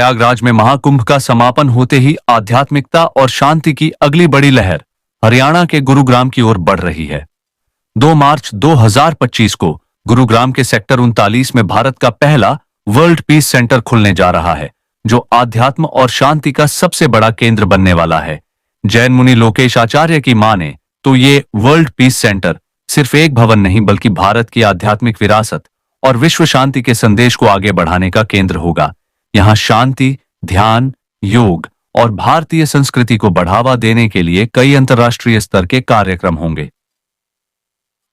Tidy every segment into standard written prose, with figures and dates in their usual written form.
प्रयागराज में महाकुंभ का समापन होते ही आध्यात्मिकता और शांति की अगली बड़ी लहर हरियाणा के गुरुग्राम की ओर बढ़ रही है। 2 मार्च 2025 को गुरुग्राम के सेक्टर 39 में भारत का पहला वर्ल्ड पीस सेंटर खुलने जा रहा है, जो आध्यात्म और शांति का सबसे बड़ा केंद्र बनने वाला है। जैन मुनि लोकेश आचार्य की माने तो ये वर्ल्ड पीस सेंटर सिर्फ एक भवन नहीं, बल्कि भारत की आध्यात्मिक विरासत और विश्व शांति के संदेश को आगे बढ़ाने का केंद्र होगा। यहाँ शांति, ध्यान, योग और भारतीय संस्कृति को बढ़ावा देने के लिए कई अंतर्राष्ट्रीय स्तर के कार्यक्रम होंगे।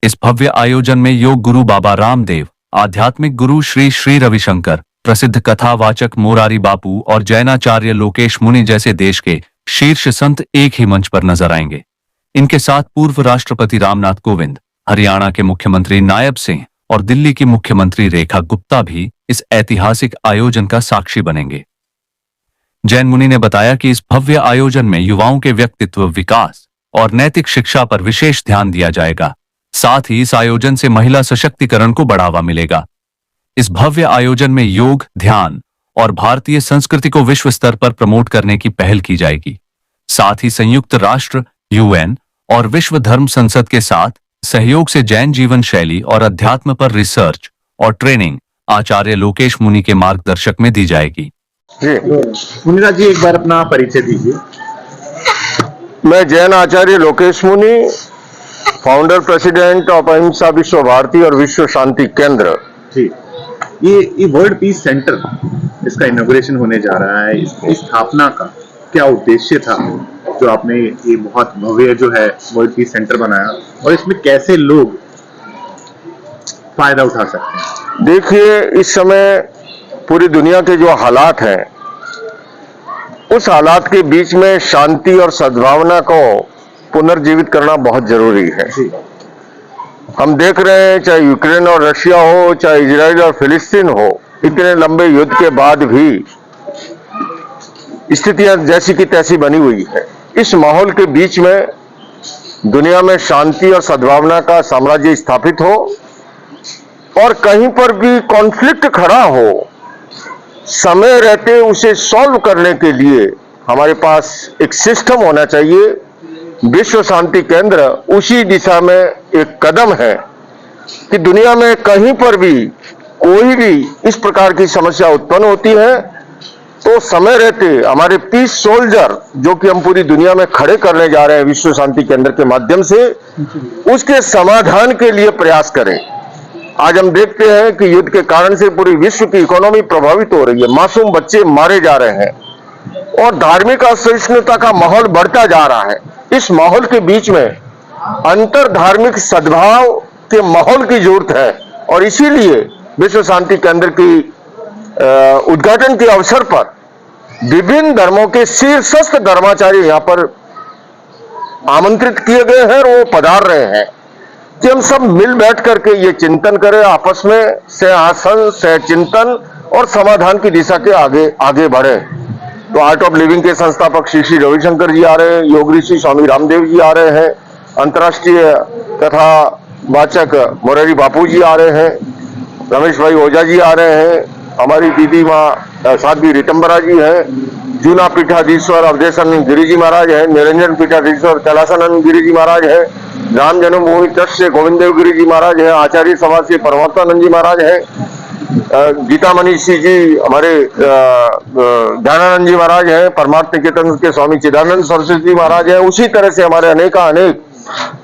इस भव्य आयोजन में योग गुरु बाबा रामदेव, आध्यात्मिक गुरु श्री श्री रविशंकर, प्रसिद्ध कथावाचक मोरारी बापू और जैनाचार्य लोकेश मुनि जैसे देश के शीर्ष संत एक ही मंच पर नजर आएंगे। इनके साथ पूर्व राष्ट्रपति रामनाथ कोविंद, हरियाणा के मुख्यमंत्री नायब सिंह और दिल्ली की मुख्यमंत्री रेखा गुप्ता भी इस ऐतिहासिक आयोजन का साक्षी बनेंगे। जैन मुनि ने बताया कि इस भव्य आयोजन में युवाओं के व्यक्तित्व विकास और नैतिक शिक्षा पर विशेष ध्यान दिया जाएगा। साथ ही इस आयोजन से महिला सशक्तिकरण को बढ़ावा मिलेगा। इस भव्य आयोजन में योग, ध्यान और भारतीय संस्कृति को विश्व स्तर पर प्रमोट करने की पहल की जाएगी। साथ ही संयुक्त राष्ट्र, यूएन और विश्व धर्म संसद के साथ सहयोग से जैन जीवन शैली और अध्यात्म पर रिसर्च और ट्रेनिंग आचार्य लोकेश मुनि के मार्गदर्शक में दी जाएगी। मुनिराज जी, एक बार अपना परिचय दीजिए। मैं जैन आचार्य लोकेश मुनि, फाउंडर प्रेसिडेंट ऑफ अहिंसा विश्व भारती और विश्व शांति केंद्र। जी, ये वर्ल्ड पीस सेंटर, इसका इनॉग्रेशन होने जा रहा है। इसकी स्थापना का क्या उद्देश्य था जो आपने ये बहुत भव्य जो है वर्ल्ड पीस सेंटर बनाया, और इसमें कैसे लोग फायदा उठा सकते हैं? देखिए, इस समय पूरी दुनिया के जो हालात हैं, उस हालात के बीच में शांति और सद्भावना को पुनर्जीवित करना बहुत जरूरी है। हम देख रहे हैं, चाहे यूक्रेन और रशिया हो, चाहे इजराइल और फिलिस्तीन हो, इतने लंबे युद्ध के बाद भी स्थितियां जैसी की तैसी बनी हुई है। इस माहौल के बीच में दुनिया में शांति और सद्भावना का साम्राज्य स्थापित हो और कहीं पर भी कॉन्फ्लिक्ट खड़ा हो, समय रहते उसे सॉल्व करने के लिए हमारे पास एक सिस्टम होना चाहिए। विश्व शांति केंद्र उसी दिशा में एक कदम है कि दुनिया में कहीं पर भी कोई भी इस प्रकार की समस्या उत्पन्न होती है तो समय रहते हमारे पीस सोल्जर, जो कि हम पूरी दुनिया में खड़े करने जा रहे हैं विश्व शांति केंद्र के माध्यम से, उसके समाधान के लिए प्रयास करें। आज हम देखते हैं कि युद्ध के कारण से पूरी विश्व की इकोनॉमी प्रभावित हो रही है, मासूम बच्चे मारे जा रहे हैं और धार्मिक असहिष्णुता का माहौल बढ़ता जा रहा है। इस माहौल के बीच में अंतर धार्मिक सद्भाव के माहौल की जरूरत है और इसीलिए विश्व शांति केंद्र की उद्घाटन के अवसर पर विभिन्न धर्मों के शीर्षस्थ धर्माचार्य यहां पर आमंत्रित किए गए हैं और वो पधार रहे हैं कि हम सब मिल बैठ करके ये चिंतन करें, आपस में सह सह चिंतन और समाधान की दिशा के आगे बढ़े। तो आर्ट ऑफ लिविंग के संस्थापक श्री श्री रविशंकर जी आ रहे हैं, योग ऋषि स्वामी रामदेव जी आ रहे हैं, अंतर्राष्ट्रीय कथावाचक मोरारी बापू जी आ रहे हैं, रमेश भाई ओझा जी आ रहे हैं, हमारी दीदी माँ साध्वी रितंबरा जी हैं, जूना पीठाधीश्वर अवधेशानंद गिरी जी महाराज हैं, निरंजन पीठाधीश्वर कैलासानंद गिरी जी महाराज हैं, राम जन्मभूमि ट्रस्ट से गोविंद देव गिरी जी महाराज हैं, आचार्य समाज से परमात्मानंद जी महाराज हैं, गीता मनीषी जी हमारे ज्ञानानंद जी महाराज हैं, परमार्थ निकेतन के स्वामी चिदानंद सरस्वती जी महाराज हैं। उसी तरह से हमारे अनेक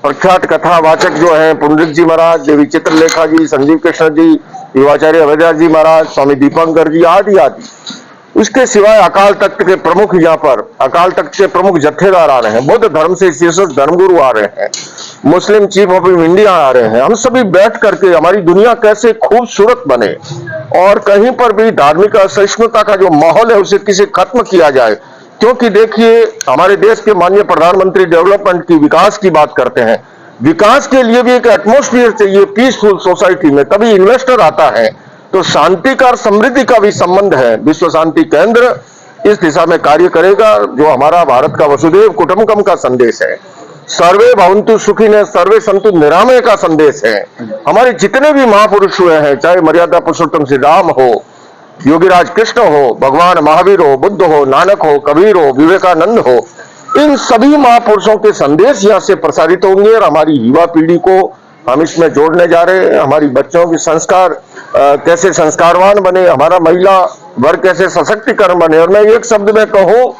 प्रख्यात कथावाचक जो हैं, पुंडरिक जी महाराज, देवी चित्रलेखा जी, संजीव कृष्ण जी, युवाचार्य अवैधराज जी महाराज, स्वामी दीपंकर जी आदि आदि। उसके सिवाय अकाल तख्त के प्रमुख, यहाँ पर अकाल तख्त के प्रमुख जत्थेदार आ रहे हैं, बौद्ध धर्म से शीर्षस्थ धर्मगुरु आ रहे हैं, मुस्लिम चीफ ऑफ इंडिया आ रहे हैं। हम सभी बैठ करके हमारी दुनिया कैसे खूबसूरत बने और कहीं पर भी धार्मिक असहिष्णुता का जो माहौल है उसे किसे खत्म किया जाए। क्योंकि देखिए, हमारे देश के माननीय प्रधानमंत्री डेवलपमेंट की, विकास की बात करते हैं। विकास के लिए भी एक एटमॉस्फेयर चाहिए पीसफुल सोसाइटी में, तभी इन्वेस्टर आता है। तो शांति का और समृद्धि का भी संबंध है। विश्व शांति केंद्र इस दिशा में कार्य करेगा, जो हमारा भारत का वसुदेव कुटुंबकम का संदेश है, सर्वे भवन्तु सुखिनः सर्वे सन्तु निरामय का संदेश है। हमारे जितने भी महापुरुष हुए हैं, चाहे मर्यादा पुरुषोत्तम श्री राम हो योगीराज कृष्ण हो, भगवान महावीर हो, बुद्ध हो, नानक हो, कबीर हो, विवेकानंद हो, इन सभी महापुरुषों के संदेश यहाँ से प्रसारित होंगे और हमारी युवा पीढ़ी को हम इसमें जोड़ने जा रहे हैं। हमारी बच्चों की संस्कार कैसे संस्कारवान बने, हमारा महिला वर्ग कैसे सशक्तिकरण बने। और मैं एक शब्द में कहूं,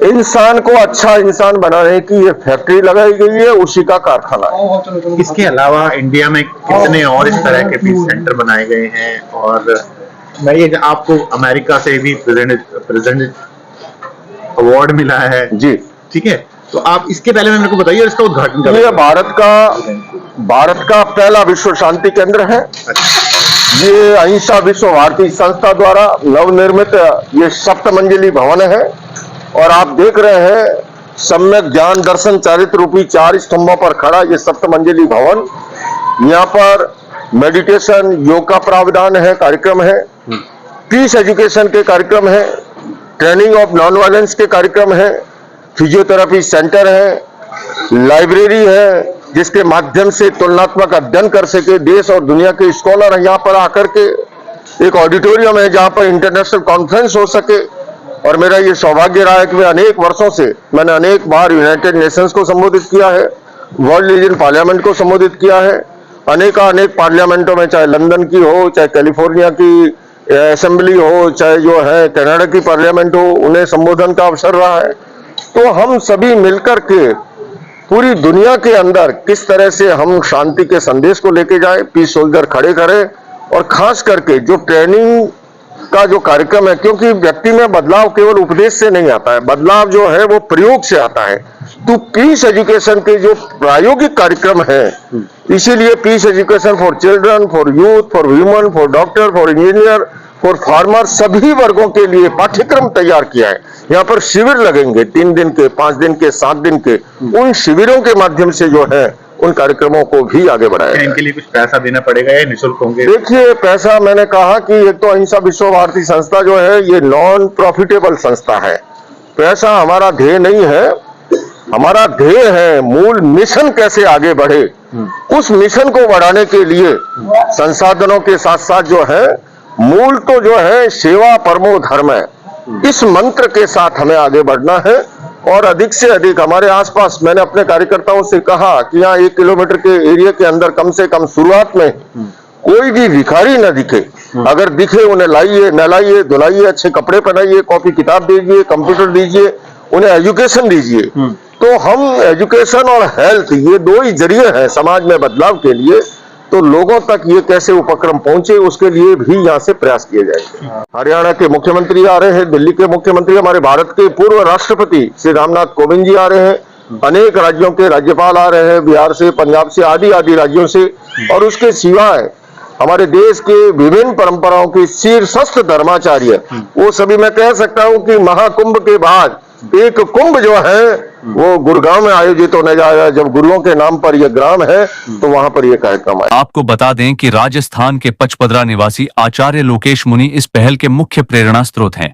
इंसान को अच्छा इंसान बनाने की ये फैक्ट्री लगाई गई है, उसी का कारखाना है। इसके अलावा इंडिया में कितने और इस तरह के पीस सेंटर बनाए गए हैं? और मैं ये आपको अमेरिका से भी प्रेजेंट अवार्ड मिला है जी, ठीक है, तो आप इसके पहले मेरे को बताइए और इसका उद्घाटन करें। ये भारत का पहला विश्व शांति केंद्र है। ये अहिंसा विश्व भारती संस्था द्वारा नवनिर्मित ये 7 मंजिली भवन है और आप देख रहे हैं सम्यक ज्ञान दर्शन चारित्र रूपी 4 स्तंभों पर खड़ा ये 7 मंजिली भवन। यहाँ पर मेडिटेशन, योग का प्रावधान है, कार्यक्रम है, पीस एजुकेशन के कार्यक्रम है, ट्रेनिंग ऑफ नॉन वायलेंस के कार्यक्रम है, फिजियोथेरेपी सेंटर है, लाइब्रेरी है जिसके माध्यम से तुलनात्मक अध्ययन कर सके देश और दुनिया के स्कॉलर यहाँ पर आकर के, एक ऑडिटोरियम है जहाँ पर इंटरनेशनल कॉन्फ्रेंस हो सके। और मेरा ये सौभाग्य रहा है कि मैं अनेक वर्षों से मैंने अनेक बार यूनाइटेड नेशंस को संबोधित किया है, वर्ल्ड लीजन पार्लियामेंट को संबोधित किया है, अनेक पार्लियामेंटों में, चाहे लंदन की हो, चाहे कैलिफोर्निया की असेंबली हो, चाहे जो है कनाडा की पार्लियामेंट हो, उन्हें संबोधन का अवसर रहा है। तो हम सभी मिलकर के पूरी दुनिया के अंदर किस तरह से हम शांति के संदेश को लेके जाए, पीस सोल्जर खड़े करें, और खास करके जो ट्रेनिंग का जो कार्यक्रम है, क्योंकि व्यक्ति में बदलाव केवल उपदेश से नहीं आता है, बदलाव जो है वो प्रयोग से आता है। तो पीस एजुकेशन के जो प्रायोगिक कार्यक्रम है, इसीलिए peace education for children, for youth, for human, for doctor, for engineer, for farmer, सभी वर्गों के लिए पाठ्यक्रम तैयार किया है। यहाँ पर शिविर लगेंगे 3 दिन के, 5 दिन के, 7 दिन के। उन शिविरों के माध्यम से जो है उन कार्यक्रमों को भी आगे बढ़ाया जाए। इनके लिए कुछ पैसा देना पड़ेगा या निःशुल्क होंगे? देखिए, पैसा मैंने कहा कि एक तो अहिंसा विश्व भारती संस्था जो है ये नॉन प्रॉफिटेबल संस्था है, पैसा हमारा ध्येय नहीं है। हमारा ध्येय है मूल मिशन कैसे आगे बढ़े, उस मिशन को बढ़ाने के लिए संसाधनों के साथ साथ जो है मूल तो जो है सेवा परमो धर्म है, इस मंत्र के साथ हमें आगे बढ़ना है। और अधिक से अधिक हमारे आसपास, मैंने अपने कार्यकर्ताओं से कहा कि यहाँ 1 किलोमीटर के एरिया के अंदर कम से कम शुरुआत में कोई भी भिखारी न दिखे, अगर दिखे उन्हें लाइए, नहलाइए, धुलाइए, अच्छे कपड़े पहनाइए, कॉपी किताब दीजिए, कंप्यूटर दीजिए, उन्हें एजुकेशन दीजिए। तो हम एजुकेशन और हेल्थ, ये 2 ही जरिए हैं समाज में बदलाव के लिए। तो लोगों तक ये कैसे उपक्रम पहुंचे, उसके लिए भी यहाँ से प्रयास किए जाएंगे। हरियाणा के मुख्यमंत्री आ रहे हैं, दिल्ली के मुख्यमंत्री, हमारे भारत के पूर्व राष्ट्रपति श्री रामनाथ कोविंद जी आ रहे हैं, अनेक राज्यों के राज्यपाल आ रहे हैं, बिहार से, पंजाब से, आदि राज्यों से। और उसके सिवाय हमारे देश के विभिन्न परंपराओं के शीर्षस्थ धर्माचार्य, वो सभी, मैं कह सकता हूँ कि महाकुंभ के बाद एक कुंभ जो है वो गुड़गांव में आयोजित होने जा रहा है। जब गुरुओं के नाम पर यह ग्राम है तो वहां पर यह कार्यक्रम है। आपको बता दें कि राजस्थान के पचपदरा निवासी आचार्य लोकेश मुनि इस पहल के मुख्य प्रेरणा स्रोत हैं।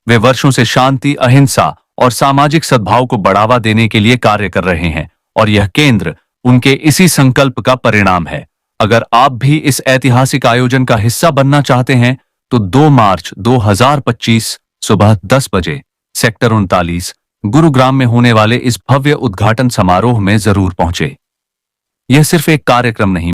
वे वर्षों से शांति, अहिंसा और सामाजिक सद्भाव को बढ़ावा देने के लिए कार्य कर रहे हैं और यह केंद्र उनके इसी संकल्प का परिणाम है। अगर आप भी इस ऐतिहासिक आयोजन का हिस्सा बनना चाहते हैं तो 2 मार्च 2025 सुबह 10 बजे सेक्टर 39 गुरुग्राम में होने वाले इस भव्य उद्घाटन समारोह में जरूर पहुंचे। यह सिर्फ एक कार्यक्रम नहीं